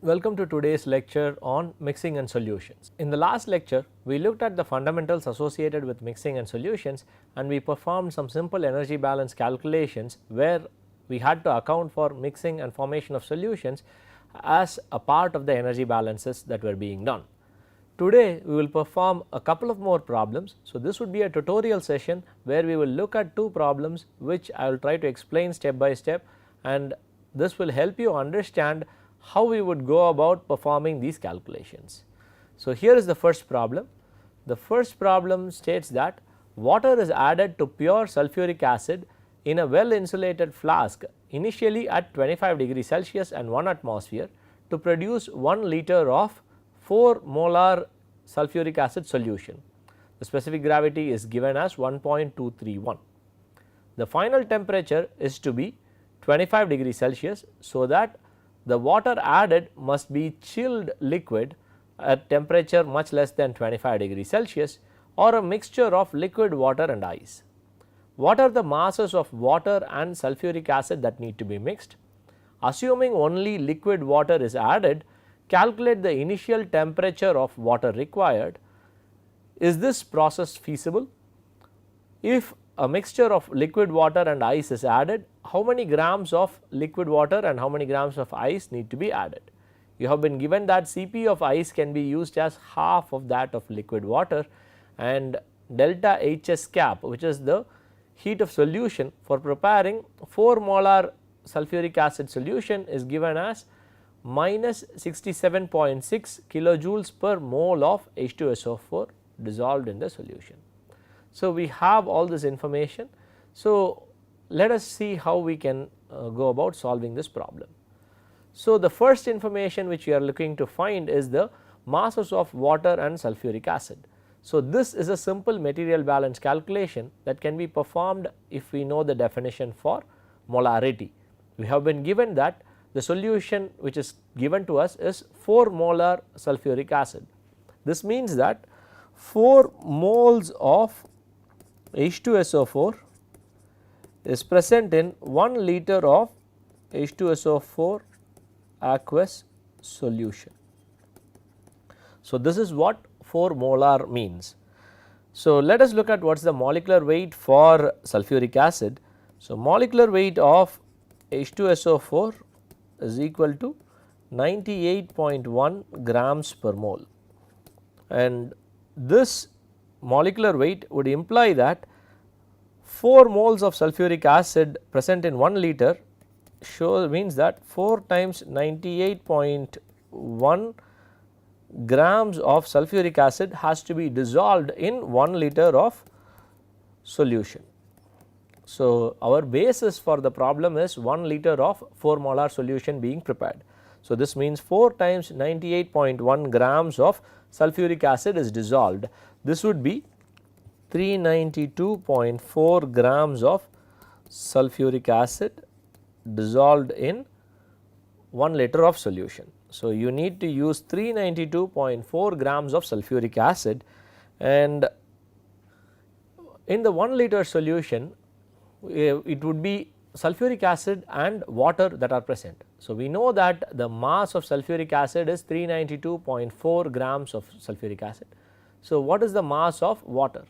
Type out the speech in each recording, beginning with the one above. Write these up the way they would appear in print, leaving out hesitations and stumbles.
Welcome to today's lecture on mixing and solutions. In the last lecture, we looked at the fundamentals associated with mixing and solutions, and we performed some simple energy balance calculations where we had to account for mixing and formation of solutions as a part of the energy balances that were being done. Today we will perform a couple of more problems. So, this would be a tutorial session where we will look at two problems which I will try to explain step by step, and this will help you understand how we would go about performing these calculations. So, here is the first problem. The first problem states that water is added to pure sulfuric acid in a well insulated flask initially at 25 degrees Celsius and 1 atmosphere to produce 1 liter of 4 molar sulfuric acid solution. The specific gravity is given as 1.231. The final temperature is to be 25 degrees Celsius, so that the water added must be chilled liquid at temperature much less than 25 degrees Celsius or a mixture of liquid water and ice. What are the masses of water and sulfuric acid that need to be mixed? Assuming only liquid water is added, calculate the initial temperature of water required. Is this process feasible? If a mixture of liquid water and ice is added, how many grams of liquid water and how many grams of ice need to be added? You have been given that Cp of ice can be used as half of that of liquid water, and delta Hs cap, which is the heat of solution for preparing 4 molar sulfuric acid solution, is given as minus 67.6 kilojoules per mole of H2SO4 dissolved in the solution. So, we have all this information. So, let us see how we can go about solving this problem. So, the first information which we are looking to find is the masses of water and sulfuric acid. So, this is a simple material balance calculation that can be performed if we know the definition for molarity. We have been given that the solution which is given to us is 4 molar sulfuric acid. This means that 4 moles of H2SO4 is present in 1 liter of H2SO4 aqueous solution. So, this is what 4 molar means. So, let us look at what is the molecular weight for sulfuric acid. So, molecular weight of H2SO4 is equal to 98.1 grams per mole, and this molecular weight would imply that 4 moles of sulfuric acid present in 1 liter means that 4 times 98.1 grams of sulfuric acid has to be dissolved in 1 liter of solution. So, our basis for the problem is 1 liter of 4 molar solution being prepared. So, this means 4 times 98.1 grams of sulfuric acid is dissolved. This would be 392.4 grams of sulfuric acid dissolved in 1 liter of solution. So, you need to use 392.4 grams of sulfuric acid, and in the 1 liter solution it would be sulfuric acid and water that are present. So, we know that the mass of sulfuric acid is 392.4 grams of sulfuric acid. So, what is the mass of water?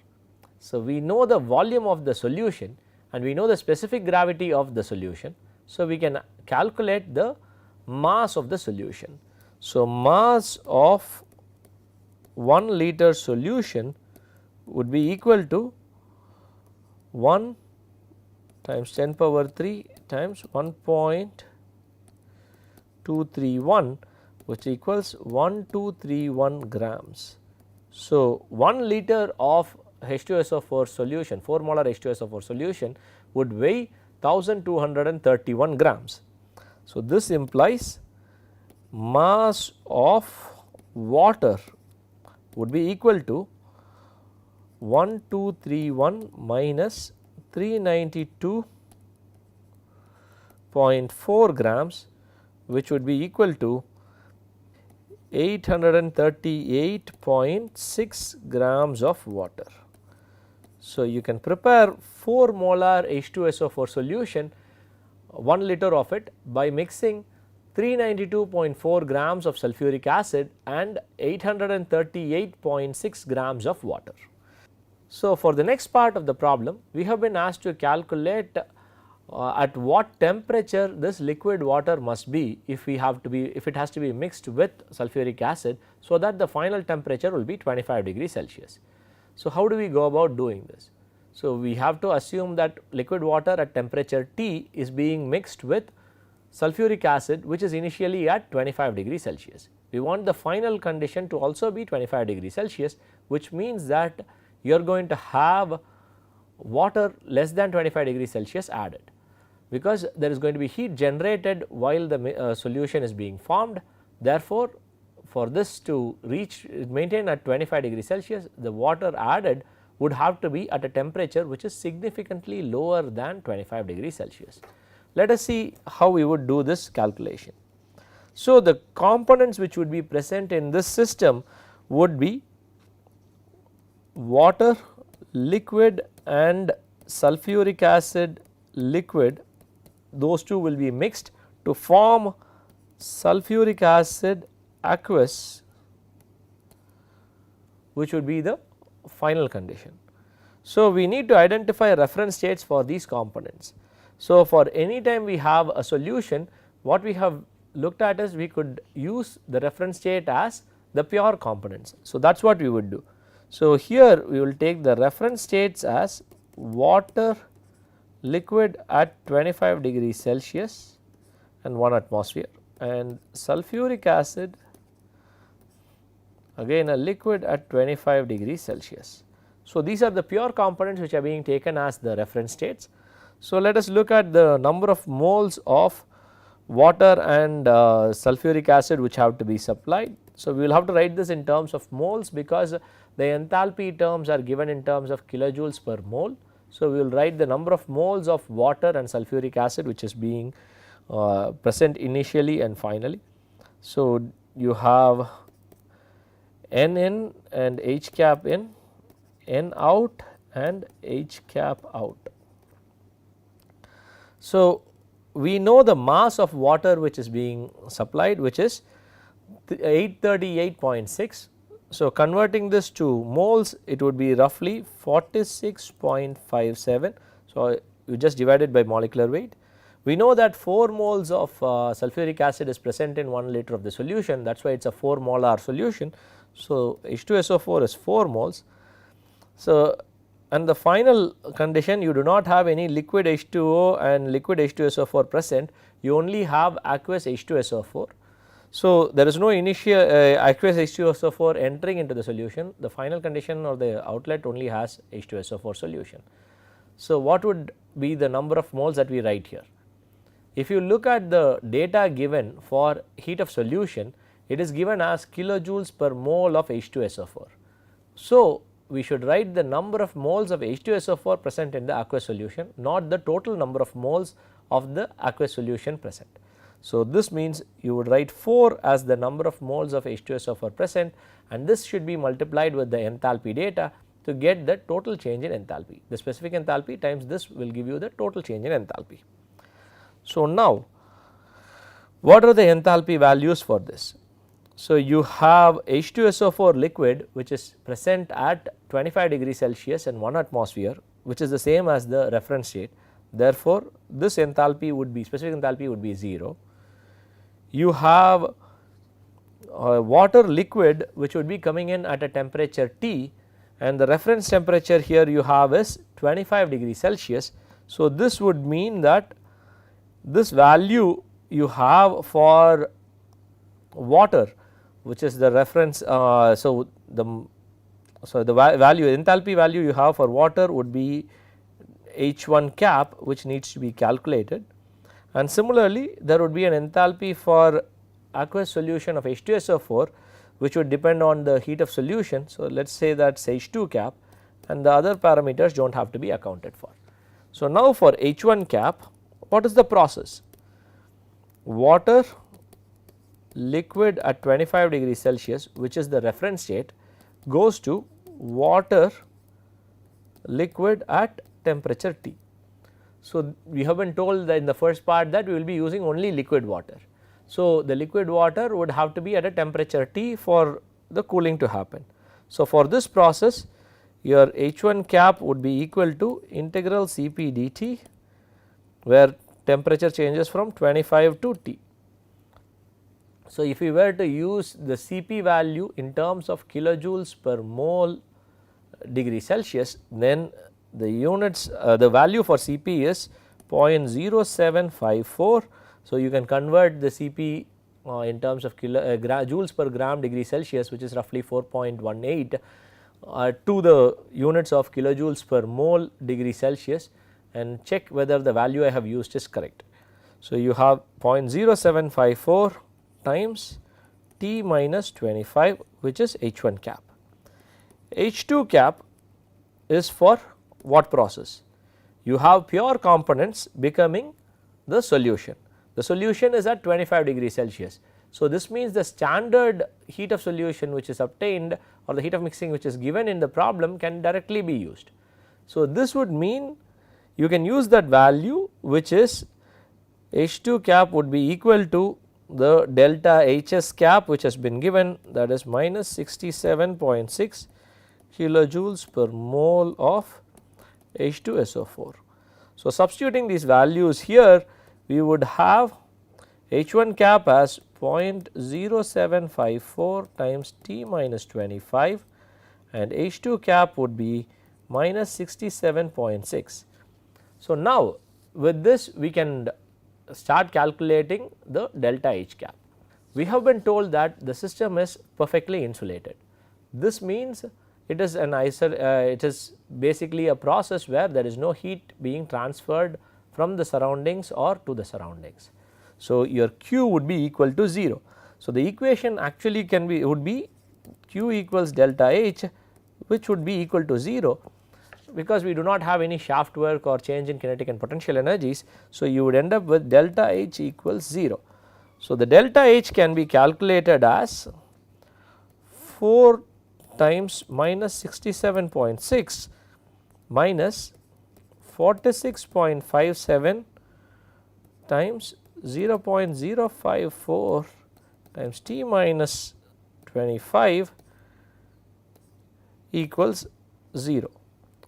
So, we know the volume of the solution and we know the specific gravity of the solution. So, we can calculate the mass of the solution. So, mass of 1 liter solution would be equal to 1 times 10 power 3 times 1.231, which equals 1231 grams. So, 1 liter of H2SO4 solution, 4 molar H2SO4 solution would weigh 1231 grams. So, this implies mass of water would be equal to 1231 minus 392.4 grams, which would be equal to 838.6 grams of water. So, you can prepare 4 molar H2SO4 solution, 1 liter of it, by mixing 392.4 grams of sulfuric acid and 838.6 grams of water. So, for the next part of the problem, we have been asked to calculate at what temperature this liquid water must be if it has to be mixed with sulfuric acid, so that the final temperature will be 25 degrees Celsius. So, how do we go about doing this? So, we have to assume that liquid water at temperature T is being mixed with sulfuric acid, which is initially at 25 degrees Celsius. We want the final condition to also be 25 degrees Celsius, which means that you are going to have water less than 25 degrees Celsius added, because there is going to be heat generated while the solution is being formed. Therefore, for this to maintain at 25 degrees Celsius, the water added would have to be at a temperature which is significantly lower than 25 degrees Celsius. Let us see how we would do this calculation. So, the components which would be present in this system would be water liquid and sulfuric acid liquid. Those two will be mixed to form sulfuric acid aqueous, which would be the final condition. So, we need to identify reference states for these components. So, for any time we have a solution, what we have looked at is we could use the reference state as the pure components. So, that is what we would do. So, here we will take the reference states as water liquid at 25 degrees Celsius and 1 atmosphere, and sulfuric acid again a liquid at 25 degrees Celsius. So, these are the pure components which are being taken as the reference states. So, let us look at the number of moles of water and sulfuric acid which have to be supplied. So, we will have to write this in terms of moles, because the enthalpy terms are given in terms of kilojoules per mole. So, we will write the number of moles of water and sulfuric acid which is being present initially and finally. So, you have N in and H cap in, N out and H cap out. So, we know the mass of water which is being supplied, which is 838.6. So, converting this to moles, it would be roughly 46.57. So, you just divide it by molecular weight. We know that 4 moles of sulfuric acid is present in 1 liter of the solution, that is why it is a 4 molar solution. So, H2SO4 is 4 moles. So, and the final condition, you do not have any liquid H2O and liquid H2SO4 present, you only have aqueous H2SO4. So, there is no initial aqueous H2SO4 entering into the solution, the final condition or the outlet only has H2SO4 solution. So, what would be the number of moles that we write here? If you look at the data given for heat of solution, it is given as kilojoules per mole of H2SO4. So, we should write the number of moles of H2SO4 present in the aqueous solution, not the total number of moles of the aqueous solution present. So, this means you would write 4 as the number of moles of H2SO4 present, and this should be multiplied with the enthalpy data to get the total change in enthalpy. The specific enthalpy times this will give you the total change in enthalpy. So, now what are the enthalpy values for this? So, you have H2SO4 liquid which is present at 25 degrees Celsius and 1 atmosphere, which is the same as the reference state. Therefore, this enthalpy would be, specific enthalpy would be 0. You have water liquid which would be coming in at a temperature T, and the reference temperature here you have is 25 degrees Celsius. So, this would mean that this value you have for water, which is the reference, so the value, enthalpy value you have for water would be H1 cap, which needs to be calculated, and similarly there would be an enthalpy for aqueous solution of H2SO4 which would depend on the heat of solution. So, let us say that is H2 cap, and the other parameters do not have to be accounted for. So, now for H1 cap, what is the process? Water liquid at 25 degrees Celsius, which is the reference state, goes to water liquid at temperature T. So, we have been told that in the first part that we will be using only liquid water. So, the liquid water would have to be at a temperature T for the cooling to happen. So, for this process your H1 cap would be equal to integral Cp dt, where temperature changes from 25 to T. So, if we were to use the Cp value in terms of kilojoules per mole degree Celsius, then the units the value for Cp is 0.0754. So, you can convert the Cp in terms of joules per gram degree Celsius, which is roughly 4.18 to the units of kilojoules per mole degree Celsius, and check whether the value I have used is correct. So, you have 0.0754 times T minus 25, which is H1 cap. H2 cap is for what process? You have pure components becoming the solution. The solution is at 25 degrees Celsius. So, this means the standard heat of solution which is obtained, or the heat of mixing which is given in the problem, can directly be used. So, this would mean you can use that value, which is H2 cap would be equal to the delta Hs cap which has been given, that is minus 67.6 kilojoules per mole of H2SO4. So, substituting these values here, we would have H1 cap as 0.0754 times T minus 25, and H2 cap would be minus 67.6. So, now with this we can start calculating the delta H cap. We have been told that the system is perfectly insulated. This means it is it is basically a process where there is no heat being transferred from the surroundings or to the surroundings. So, your Q would be equal to 0. So, the equation actually would be Q equals delta H, which would be equal to 0, because we do not have any shaft work or change in kinetic and potential energies. So, you would end up with delta H equals 0. So, the delta H can be calculated as 4 times minus 67.6 minus 46.57 times 0.054 times T minus 25 equals 0.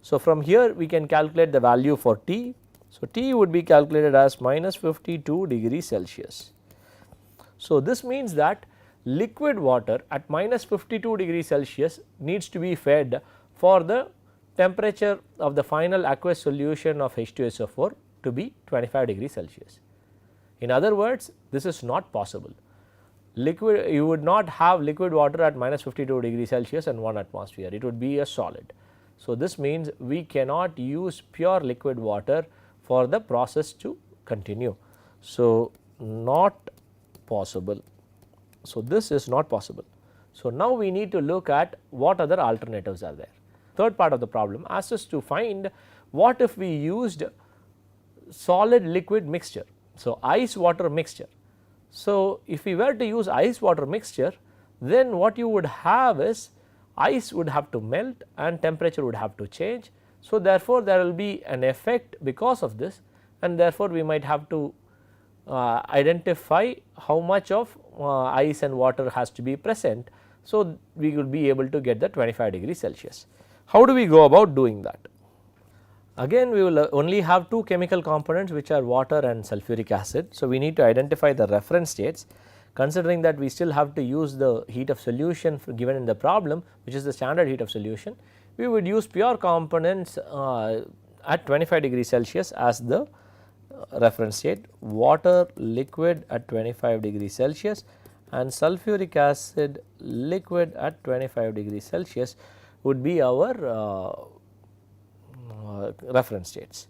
So, from here we can calculate the value for T. So, T would be calculated as minus 52 degrees Celsius. So, this means that liquid water at minus 52 degrees Celsius needs to be fed for the temperature of the final aqueous solution of H2SO4 to be 25 degrees Celsius. In other words, this is not possible. You would not have liquid water at minus 52 degrees Celsius and 1 atmosphere, it would be a solid. So, this means we cannot use pure liquid water for the process to continue. So, not possible. So, this is not possible. So, now we need to look at what other alternatives are there. Third part of the problem asks us to find what if we used solid liquid mixture. So, ice water mixture. So, if we were to use ice water mixture, then what you would have is ice would have to melt and temperature would have to change. So, therefore, there will be an effect because of this, and therefore, we might have to identify how much of ice and water has to be present. So, we will be able to get the 25 degrees Celsius. How do we go about doing that? Again, we will only have two chemical components, which are water and sulfuric acid. So, we need to identify the reference states, considering that we still have to use the heat of solution given in the problem, which is the standard heat of solution. We would use pure components at 25 degrees Celsius as the reference state, water liquid at 25 degrees Celsius and sulfuric acid liquid at 25 degrees Celsius would be our reference states.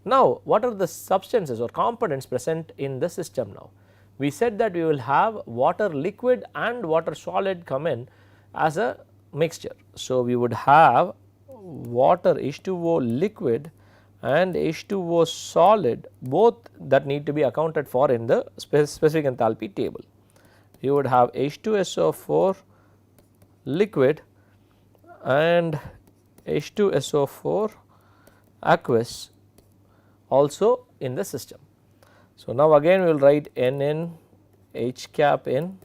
Now, what are the substances or components present in the system now? We said that we will have water liquid and water solid come in as a mixture. So, we would have water H2O liquid and H2O solid, both that need to be accounted for in the specific enthalpy table. You would have H2SO4 liquid and H2SO4 aqueous also in the system. So, now again we will write NN H cap in,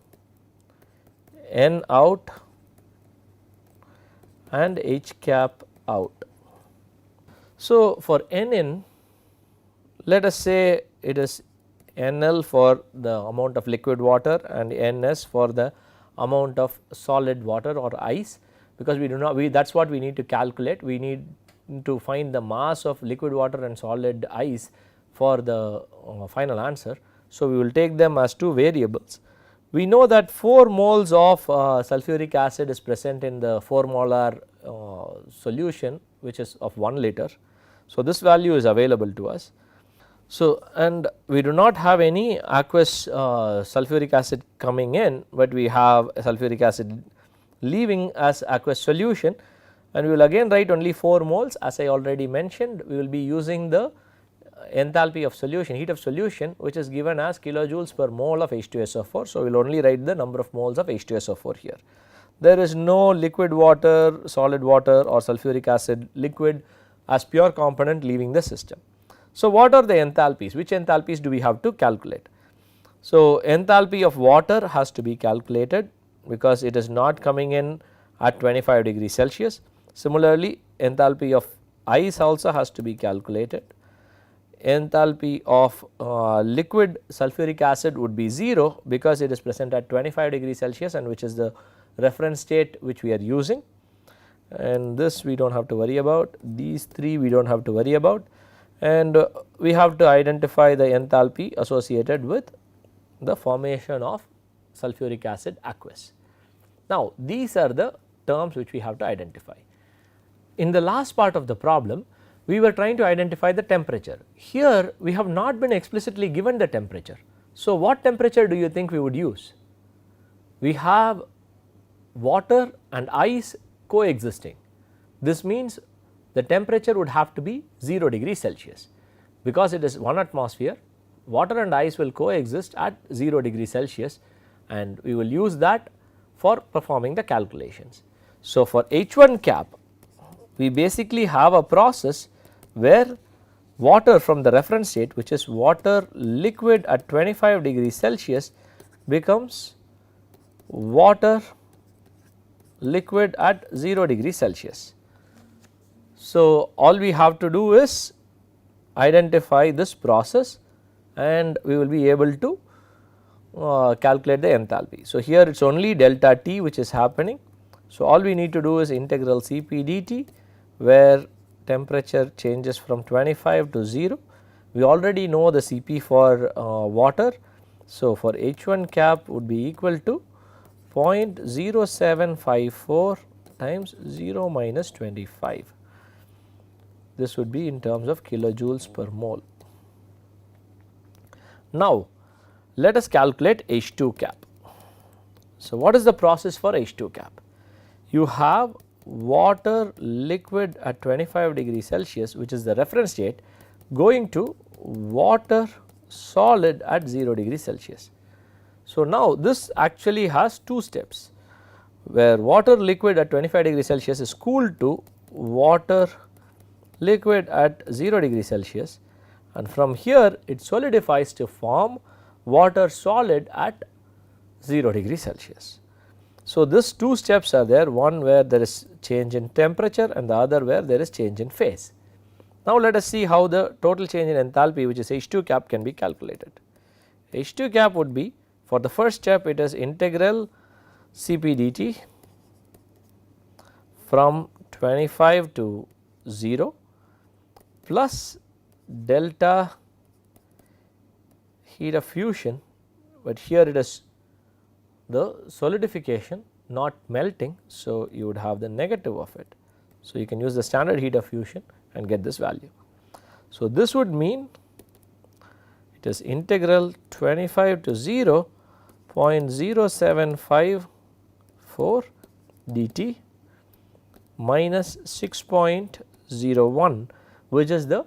N out and H cap out. So, for N in, let us say it is NL for the amount of liquid water and NS for the amount of solid water or ice, because we do not that is what we need to calculate. We need to find the mass of liquid water and solid ice for the final answer. So, we will take them as two variables. We know that 4 moles of sulfuric acid is present in the 4 molar solution, which is of 1 liter. So, this value is available to us. So, and we do not have any aqueous sulfuric acid coming in, but we have sulfuric acid leaving as aqueous solution, and we will again write only 4 moles. As I already mentioned, we will be using the enthalpy of solution, heat of solution, which is given as kilojoules per mole of H2SO4. So, we will only write the number of moles of H2SO4 here. There is no liquid water, solid water or sulfuric acid liquid as pure component leaving the system. So, what are the enthalpies? Which enthalpies do we have to calculate? So, enthalpy of water has to be calculated because it is not coming in at 25 degrees Celsius. Similarly, enthalpy of ice also has to be calculated. Enthalpy of liquid sulfuric acid would be 0 because it is present at 25 degrees Celsius, and which is the reference state which we are using, and this we do not have to worry about. These 3 we do not have to worry about, and we have to identify the enthalpy associated with the formation of sulfuric acid aqueous. Now, these are the terms which we have to identify. In the last part of the problem, we were trying to identify the temperature. Here we have not been explicitly given the temperature. So, what temperature do you think we would use? We have water and ice coexisting. This means the temperature would have to be 0 degrees Celsius, because it is 1 atmosphere. Water and ice will coexist at 0 degrees Celsius, and we will use that for performing the calculations. So, for H1 cap, we basically have a process where water from the reference state, which is water liquid at 25 degrees Celsius, becomes water liquid at 0 degrees Celsius. So, all we have to do is identify this process, and we will be able to calculate the enthalpy. So, here it is only delta T which is happening. So, all we need to do is integral Cp dt, where temperature changes from 25 to 0. We already know the Cp for water. So, for H1 cap would be equal to 0.0754 times 0 minus 25. This would be in terms of kilojoules per mole. Now, let us calculate H2 cap. So, what is the process for H2 cap? You have water liquid at 25 degrees Celsius, which is the reference state, going to water solid at 0 degrees Celsius. So, now this actually has 2 steps, where water liquid at 25 degrees Celsius is cooled to water liquid at 0 degrees Celsius, and from here it solidifies to form water solid at 0 degrees Celsius. So, these 2 steps are there, one where there is change in temperature and the other where there is change in phase. Now, let us see how the total change in enthalpy, which is H2 cap, can be calculated. H2 cap would be, for the first step, it is integral Cp dt from 25 to 0 plus delta heat of fusion, but here it is the solidification, not melting. So, you would have the negative of it. So, you can use the standard heat of fusion and get this value. So, this would mean it is integral 25 to 0 0.0754 dt minus 6.01, which is the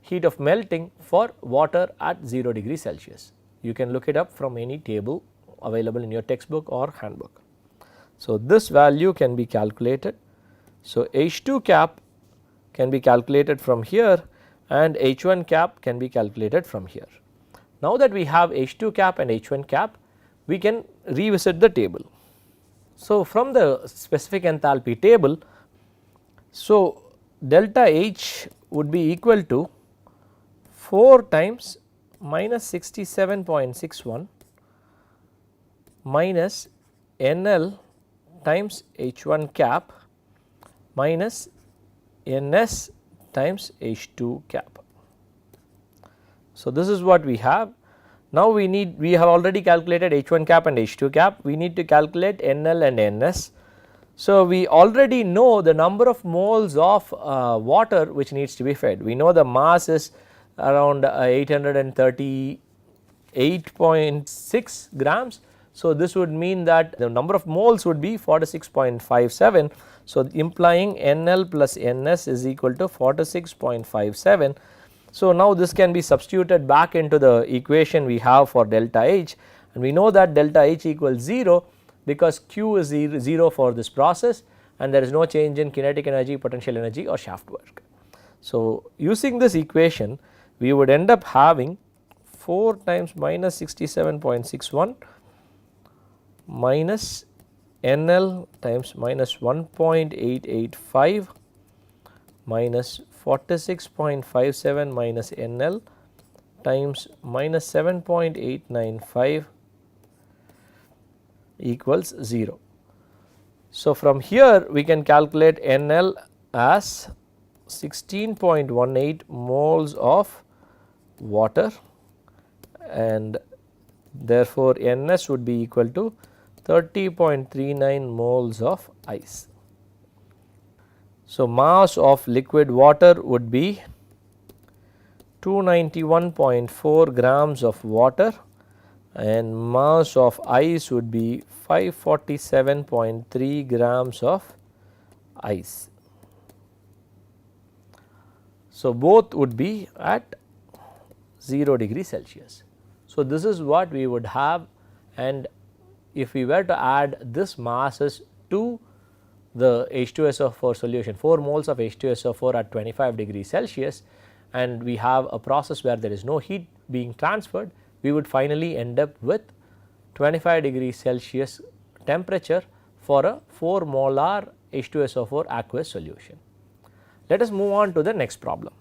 heat of melting for water at 0 degrees Celsius. You can look it up from any table available in your textbook or handbook. So, this value can be calculated. So, H2 cap can be calculated from here and H1 cap can be calculated from here. Now that we have H2 cap and H1 cap, we can revisit the table. So, from the specific enthalpy table, so delta H would be equal to 4 times minus 67.61 minus NL times H1 cap minus NS times H2 cap. So, this is what we have. Now, we have already calculated H1 cap and H2 cap, we need to calculate NL and NS. So, we already know the number of moles of water which needs to be fed. We know the mass is around 838.6 grams. So, this would mean that the number of moles would be 46.57. So, implying NL plus NS is equal to 46.57. So, now this can be substituted back into the equation we have for delta H, and we know that delta H equals 0 because Q is 0 for this process and there is no change in kinetic energy, potential energy or shaft work. So, using this equation we would end up having 4 times minus 67.61 minus NL times minus 1.885 minus 46.57 minus NL times minus 7.895 equals 0. So, from here we can calculate NL as 16.18 moles of water, and therefore, NS would be equal to 30.39 moles of ice. So, mass of liquid water would be 291.4 grams of water and mass of ice would be 547.3 grams of ice. So, both would be at 0 degree Celsius. So, this is what we would have, and if we were to add this masses to the H2SO4 solution, 4 moles of H2SO4 at 25 degrees Celsius, and we have a process where there is no heat being transferred, we would finally end up with 25 degrees Celsius temperature for a 4 molar H2SO4 aqueous solution. Let us move on to the next problem.